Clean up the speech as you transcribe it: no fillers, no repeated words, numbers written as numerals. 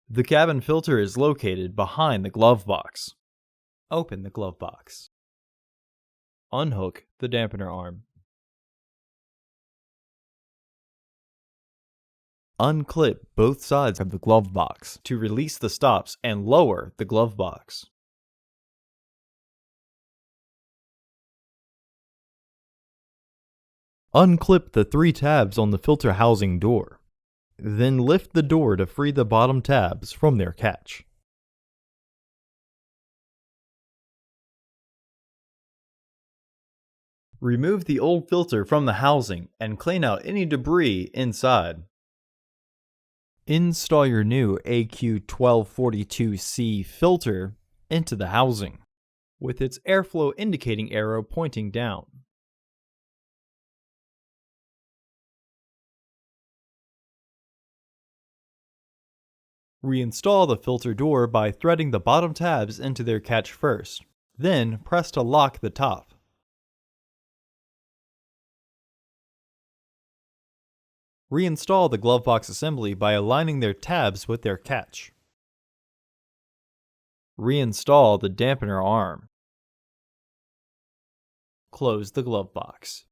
The cabin filter is located behind the glove box. Open the glove box. Unhook the dampener arm. Unclip both sides of the glove box to release the stops and lower the glove box. Unclip the 3 tabs on the filter housing door. Then lift the door to free the bottom tabs from their catch. Remove the old filter from the housing and clean out any debris inside. Install your new AQ1242C filter into the housing, with its airflow indicating arrow pointing down. Reinstall the filter door by threading the bottom tabs into their catch first, then press to lock the top. Reinstall the glove box assembly by aligning their tabs with their catch. Reinstall the dampener arm. Close the glove box.